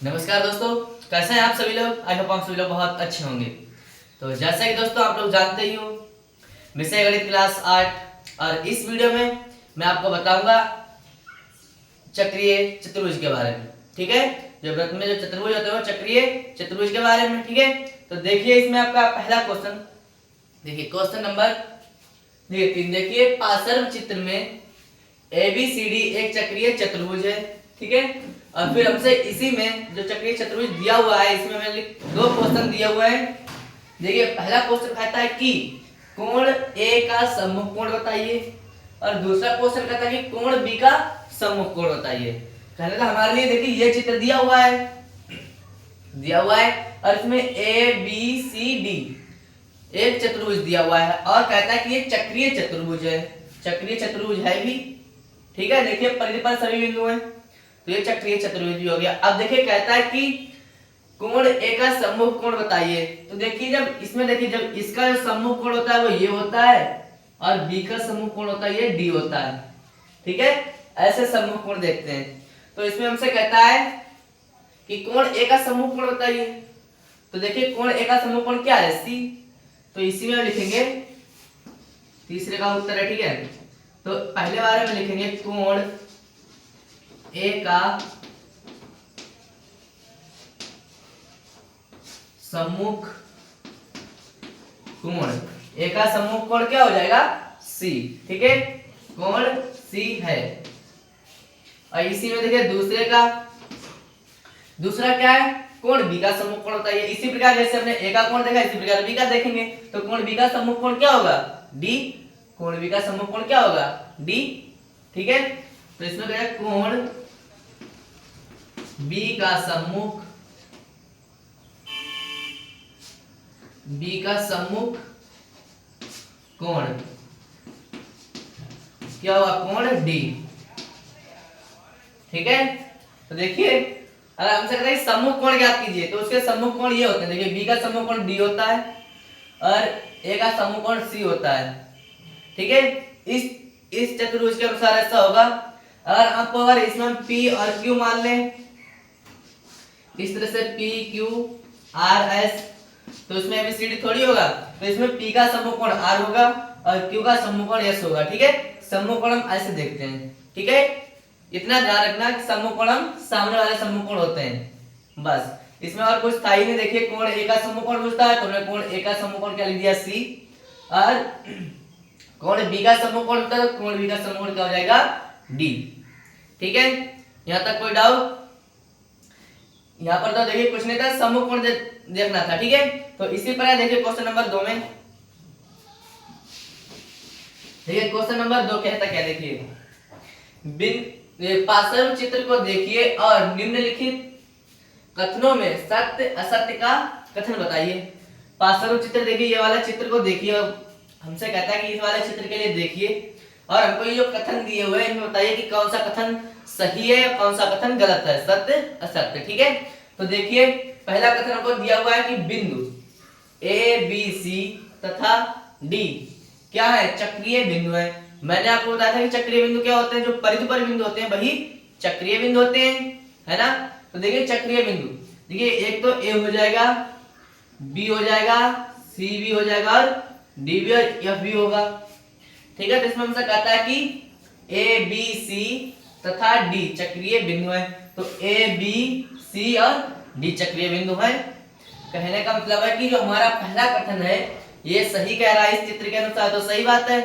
नमस्कार दोस्तों, कैसे हैं आप सभी लोग। आई होप आप सभी लोग बहुत अच्छे होंगे। तो जैसा कि दोस्तों आप लोग जानते ही हो, विषय गणित क्लास 8 और इस वीडियो में मैं आपको बताऊंगा चक्रीय चतुर्भुज के बारे में। ठीक है, जो वृत्त में जो चतुर्भुज होते हैं वो चक्रीय चतुर्भुज के बारे में। ठीक है, तो देखिए इसमें आपका पहला क्वेश्चन, देखिए क्वेश्चन नंबर 3। देखिए पार्श्व चित्र में ABCD एक चक्रीय चतुर्भुज है। ठीक है, और फिर हमसे इसी में जो चक्रीय चतुर्भुज दिया हुआ है इसमें मैंने दो क्वेश्चन दिए हुए हैं। देखिए पहला क्वेश्चन कहता है कि कोण A का सम्मुख कोण बताइए, और दूसरा क्वेश्चन कहता है कि कोण B का सम्मुख कोण बताइए। कहने का हमारे लिए देखिए ये चित्र दिया हुआ है और इसमें ABCD एक चतुर्भुज दिया हुआ है और कहता है कि ये चक्रीय चतुर्भुज है। चक्रीय चतुर्भुज है भी। ठीक है, देखिए परिधि पर सभी बिंदु हैं तो ये चक्रीय चतुर्भुज भी हो गया। अब देखिए कहता है कि कोण A का सम्मुख कोण बताइए। तो देखिए जब इसमें देखिए जब इसका जो सम्मुख कोण होता है वो ये होता है और B का सम्मुख कोण होता है ये D होता है। ठीक है, ऐसे सम्मुख कोण देखते हैं। तो इसमें हमसे कहता है कि कोण A का सम्मुख कोण बताइए। तो देखिए कोण A का सम्मुख कोण क्या है, C। तो इसी में हम लिखेंगे तीसरे का उत्तर है। ठीक है, तो पहले बारे में लिखेंगे कोण A का सम्मुख कोण, A का सम्मुख कोण क्या हो जाएगा, C। ठीक है, कोण C है। और इसी में देखिए दूसरा क्या है, कोण B का सम्मुख कोण होता है। इसी प्रकार जैसे हमने A का कोण देखा इसी प्रकार B का देखेंगे। तो कोण B का सम्मुख कोण क्या होगा, D। कोण B का सम्मुख कोण क्या होगा, D। ठीक है, तो इसमें क्या है, कोण B का सम्मुख कोण क्या हुआ, कोण D। ठीक है, तो देखिए अगर हमसे कहते हैं सम्मुख कोण ज्ञात कीजिए तो उसके सम्मुख कोण ये होते हैं। देखिए B का सम्मुख कोण D होता है और A का सम्मुख कोण C होता है। ठीक है, इस चतुर्भुज के अनुसार ऐसा होगा। अगर इसमें हम P और Q मान लें इस तरह से P Q R S, तो इसमें ABCD थोड़ी होगा। तो इसमें P का सम्मुख कोण R होगा और Q का सम्मुख कोण S होगा। ठीक है, सम्मुख कोण हम ऐसे देखते हैं। ठीक है, इतना ध्यान रखना कि सम्मुख कोण हम सामने वाले सम्मुख कोण होते हैं, बस। इसमें और कुछ था ही नहीं। देखिए कोण A का सम्मुख कोण पूछता है तो हमने कोण A का सम्मुख कोण क्या लिख दिया, C। और कोण B का सम्मुख कोण होता है तो कोण B का सम्मुख कोण क्या हो जाएगा, D। ठीक है, यहां तक कोई डाउट। यहाँ पर तो देखिए कुछ नहीं था, सम्मुख कोण देखना था। ठीक है, तो इसी प्रकार देखिए क्वेश्चन नंबर 2 में, देखिए क्वेश्चन नंबर 2 कहता क्या, देखिए पार्श्व चित्र को देखिए और निम्नलिखित कथनों में सत्य असत्य का कथन बताइए। पार्श्व चित्र देखिए, ये वाला चित्र को देखिए, हमसे कहता है कि इस वाले चित्र के लिए देखिए और हमको ये जो कथन दिए हुए हैं इनमें बताइए कि कौन सा कथन सही है और कौन सा कथन गलत है, सत्य असत्य। ठीक है, तो देखिए पहला कथन हमको दिया हुआ है कि बिंदु A B C तथा D क्या है, चक्रीय बिंदु है। मैंने आपको बताया था कि चक्रीय बिंदु क्या होते हैं, जो परिधि पर बिंदु होते हैं वही चक्रीय बिंदु होते हैं, है ना। तो देखिए चक्रीय बिंदु, देखिए एक तो A हो जाएगा, B हो जाएगा, C भी हो जाएगा और D भी और F भी होगा। ठीक है, तो इसमें हमसे कहता है कि A B C तथा D चक्रीय बिंदु है। तो A B C और D चक्रीय बिंदु है। कहने का मतलब है कि जो हमारा पहला कथन है ये सही कह रहा है इस चित्र के अनुसार, तो सही बात है।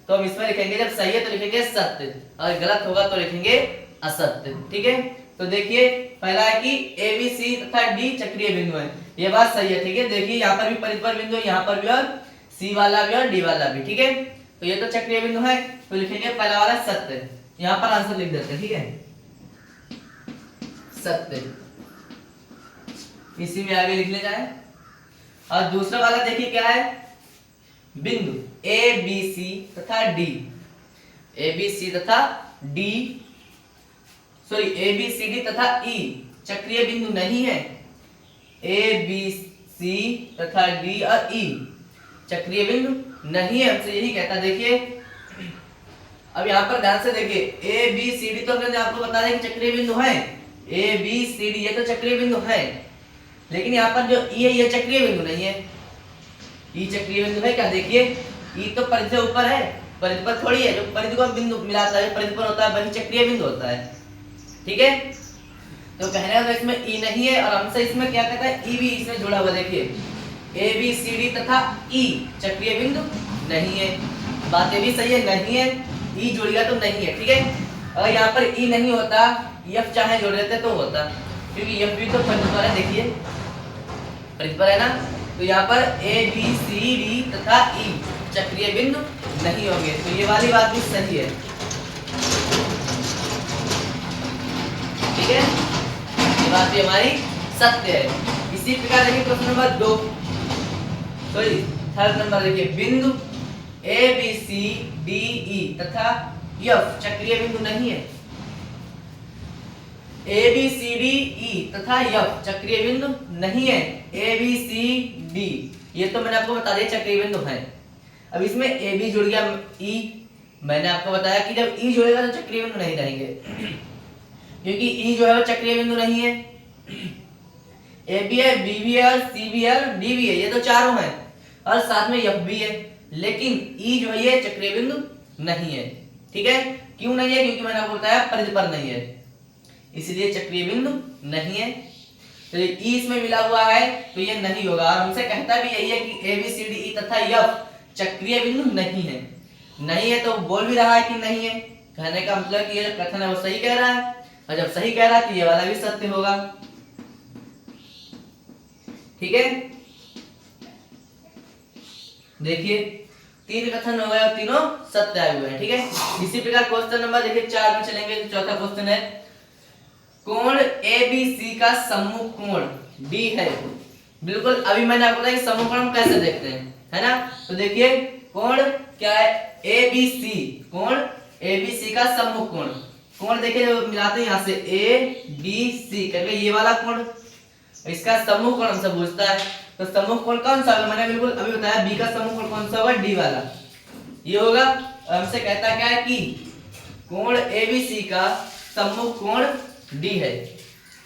तो हम इसमें लिखेंगे, जब सही है तो लिखेंगे सत्य और गलत होगा तो लिखेंगे असत्य। ठीक है, तो देखिए पहला है कि A B C तथा D चक्रीय बिंदु है, ये बात सही है। ठीक है, देखिए यहाँ पर भी परिधि पर बिंदु है, यहाँ पर भी और C वाला भी और D वाला भी। ठीक है, तो ये तो चक्रीय बिंदु है तो लिखेंगे पहला वाला सत्य। यहाँ पर आंसर लिख देते हैं। ठीक है, सत्य इसी में आगे लिख ले जाए। और दूसरा वाला देखिए क्या है, बिंदु A B C तथा D, A B C तथा D sorry A B C D तथा E चक्रीय बिंदु नहीं है। A B C तथा D और E चक्रीय बिंदु नहीं है, हमसे यही कहता। देखिए अब यहाँ पर ध्यान से देखिए A B C D तो मैंने आपको बता दिया कि चक्रीय बिंदु है। ए बी सी डी ये तो चक्रीय बिंदु है, लेकिन यहाँ पर जो ई है ये चक्रीय बिंदु नहीं है। ई चक्रीय बिंदु है क्या? देखिए ई तो परिधि से ऊपर है, परिधि पर थोड़ी है। जो परिधि को बिंदु मिलाता है, परिधि पर होता है, वही चक्रीय बिंदु होता है। ठीक है, तो कहने का इसमें ई नहीं है, और हमसे इसमें क्या कहता है, ई भी इसमें जुड़ा हुआ। देखिए ए बी सी डी तथा ई चक्रीय बिंदु नहीं है। बातें भी सही है, नहीं है, ई जुड़ गया तो नहीं है। ठीक है, अगर यहाँ पर ई नहीं होता, एफ चाहे जोड़ देते तो होता, क्योंकि एफ भी तो परिधि पर है। देखिए परिधि पर है ना, तो यहाँ पर ए बी सी डी तथा ई चक्रीय बिंदु नहीं होंगे। तो ये वाली बात भी सही है। ठीक है, ये बात भी हमारी सत्य है। इसी प्रकार देखिए question number 2, sorry third number देखिए, बिंदु A B C D E तथा एफ चक्रीय बिंदु नहीं है। A B C D E तथा एफ चक्रीय बिंदु नहीं है। ए बी सी डी ये तो मैंने आपको बता दिया चक्रीय बिंदु है। अब इसमें ए बी जुड़ गया, ई मैंने आपको बताया कि जब ई जुड़ेगा तो चक्रीय बिंदु नहीं रहेंगे, क्योंकि ई जो है वो चक्रीय बिंदु नहीं है। ए बी है, बी भी है, और सी भी है, और डी भी है, ये तो चारों हैं, और साथ में एफ भी है, लेकिन ई जो है ये चक्रीय बिंदु नहीं है। ठीक है, क्यों नहीं है? क्योंकि मैंने आपको बताया परिधि पर नहीं है, इसलिए चक्रीय बिंदु नहीं है। तो ई इसमें मिला हुआ है तो ये नहीं होगा, और हमसे कहता भी यही है कि A B C D E तथा एफ चक्रीय बिंदु नहीं है। नहीं है तो बोल भी रहा है कि नहीं है, कहने का मतलब कि ये जो कथन है वो सही कह रहा है, और जब सही कह रहा है तो ये वाला भी सत्य होगा। ठीक है, देखिए 3 कथन हो गए और तीनों सत्य आए हुए हैं। ठीक है, इसी प्रकार क्वेश्चन नंबर देखिए 4 में चलेंगे। तो चौथा क्वेश्चन है, कोण ए बी सी का सम्मुख कोण डी है। बिल्कुल अभी मैंने आपको बताया कि सम्मुख कोण हम कैसे देखते हैं, है ना। तो देखिए कोण क्या है, ए बी सी, कोण ए बी सी का सम्मुख कोण। कोण देखिए जब मिलाते हैं यहाँ से ए बी सी करके ये वाला कोण, इसका सम्मुख कोण हमसे पूछता है, तो सम्मुख कोण कौन सा होगा? मैंने बिल्कुल अभी बताया बी का सम्मुख कोण कौन सा होगा, डी वाला ये होगा। हमसे कहता क्या है कि कोण एबीसी का सम्मुख कोण डी है,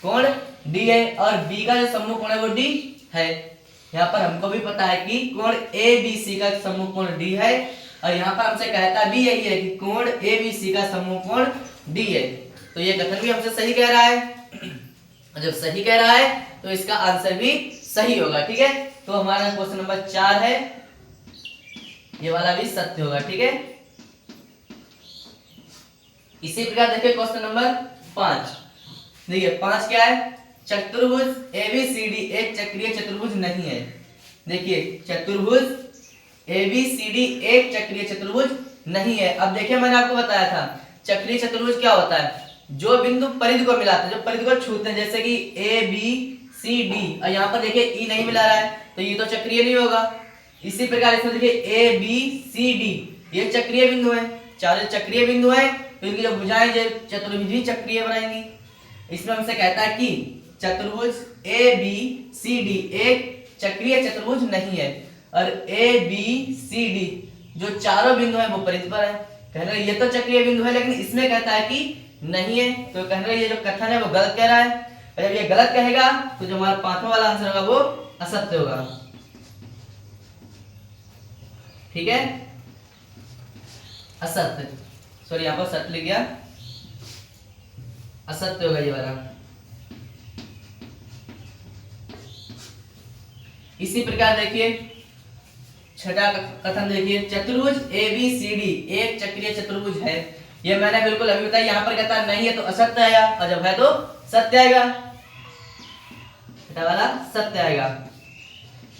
कोण डी है, और बी का जो सम्मुख कोण है वो डी है। यहाँ पर हमको भी पता है कि कोण एबीसी का सम्मुख कोण डी है, और यहाँ पर हमसे कहता भी यही है कि कोण एबीसी का सम्मुख कोण डी है। तो ये कथन भी हमसे सही कह रहा है, जब सही कह रहा है तो इसका आंसर भी सही होगा। ठीक है, तो हमारा क्वेश्चन नंबर 4 है, ये वाला भी सत्य होगा। ठीक है, इसी प्रकार देखिए क्वेश्चन नंबर 5। देखिए 5 क्या है, चतुर्भुज एबीसीडी एक चक्रीय चतुर्भुज नहीं है। देखिए चतुर्भुज एबीसीडी एक चक्रीय चतुर्भुज नहीं है। अब देखिए मैंने आपको बताया था चक्रीय चतुर्भुज क्या होता है, जो बिंदु परिधि को मिलाते हैं, जो परिधि को छूते हैं, जैसे कि ए बी सी डी, और यहाँ पर देखिए ई नहीं मिला रहा है तो ये तो चक्रीय नहीं होगा। इसी प्रकार इसमें देखिए ए बी सी डी ये चक्रीय बिंदु है, चारों चक्रीय बिंदु है, तो इनकी जो भुजाएं जो चतुर्भुज भी चक्रीय बनाएंगी। इसमें हमसे कहता है कि चतुर्भुज ए बी सी डी एक चक्रीय चतुर्भुज नहीं है, और ए बी सी डी जो चारों बिंदु है वो परिधि पर है। कहना ये तो चक्रीय बिंदु है, लेकिन इसमें कहता है कि नहीं है, तो कहना ये जो कथन है वो गलत कह रहा है। और जब ये गलत कहेगा तो जो हमारा 5वां वाला आंसर होगा वो असत्य होगा। ठीक है, असत्य, सॉरी यहाँ पर सत्य लिख गया, असत्य होगा ये वाला। इसी प्रकार देखिए छठा कथन देखिए, चतुर्भुज ए बी सी डी एक चक्रीय चतुर्भुज है। ये मैंने बिल्कुल अभी बताया, यहाँ पर कहता नहीं है तो असत्य आएगा, और जब है तो सत्य आएगा, छठा वाला सत्य आएगा,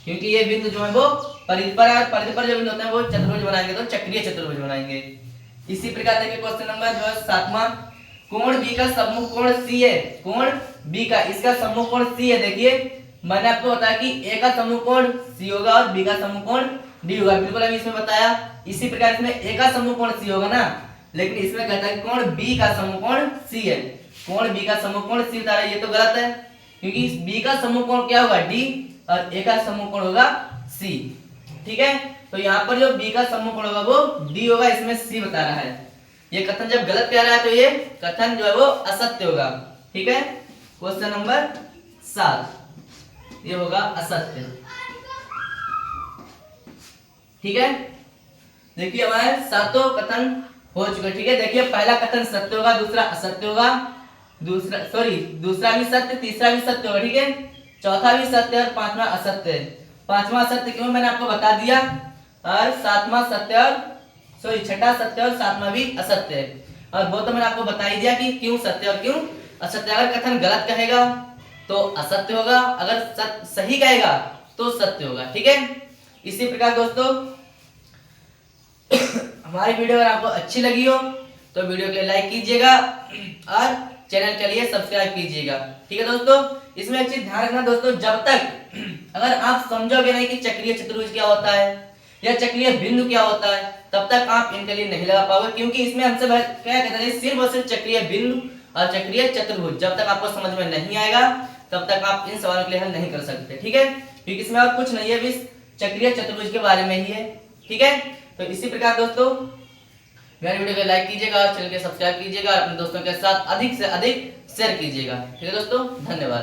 क्योंकि ये बिंदु जो है वो परिधि पर है, परिधि पर जो बिंदु होते हैं वो चतुर्भुज बनाएंगे तो चक्रीय चतुर्भुज बनाएंगे। इसी प्रकार देखिए क्वेश्चन नंबर जो है 7वां, कोण बी का सम्मुख कोण सी है, कोण बी का इसका सम्मुख कोण सी है। देखिए मैंने आपको बताया कि ए का सम्मुख कोण सी होगा और बी का सम्मुख कोण डी होगा, बिल्कुल अभी इसमें बताया। इसी प्रकार इसमें ए का सम्मुख कोण सी होगा ना, लेकिन इसमें कहता है कि कोण बी का सम्मुख कोण सी है, कोण बी का सम्मुख कोण सी बता रहा है, ये तो गलत है, क्योंकि बी का सम्मुख कोण क्या होगा डी, और ए का सम्मुख कोण होगा सी। ठीक है, तो यहाँ पर जो बी का सम्मुख कोण होगा वो डी होगा, इसमें सी बता रहा है। ये कथन जब गलत कह रहा है तो ये कथन जो है वो असत्य होगा। ठीक है, क्वेश्चन नंबर 7 ये होगा असत्य। ठीक है, देखिए हमारे सातों कथन हो चुके। ठीक है, देखिए पहला कथन सत्य होगा, दूसरा असत्य होगा, दूसरा भी सत्य, तीसरा भी सत्य होगा। ठीक है, चौथा भी सत्य और पांचवा असत्य। पांचवा सत्य क्यों मैंने आपको बता दिया, और सातवां सत्य और छठा सत्य और सातवां भी असत्य है। और वो तो मैंने आपको बता ही दिया कि क्यों सत्य और क्यों असत्य। अगर कथन गलत कहेगा तो असत्य होगा, अगर सही कहेगा तो सत्य होगा। ठीक है, इसी प्रकार दोस्तों हमारी वीडियो अगर आपको अच्छी लगी हो तो वीडियो के लिए लाइक कीजिएगा और चैनल के लिए सब्सक्राइब कीजिएगा। ठीक है दोस्तों, इसमें एक चीज ध्यान रखना दोस्तों, जब तक अगर आप समझोगे नहीं कि चक्रीय चतुर्भुज क्या होता है या चक्रीय बिंदु क्या होता है, तब तक आप इनके लिए नहीं लगा पाओगे, क्योंकि इसमें हमसे क्या कहते हैं, सिर्फ और सिर्फ चक्रीय बिंदु और चक्रीय चतुर्भुज जब तक आपको समझ में नहीं आएगा तब तक आप इन सवालों के लिए हल नहीं कर सकते। ठीक है, क्योंकि इसमें और कुछ नहीं है, बस चक्रीय चतुर्भुज के बारे में ही है। ठीक है, तो इसी प्रकार दोस्तों मेरी वीडियो को लाइक कीजिएगा और चैनल को सब्सक्राइब कीजिएगा और अपने दोस्तों के साथ अधिक से अधिक शेयर कीजिएगा। ठीक है दोस्तों, धन्यवाद।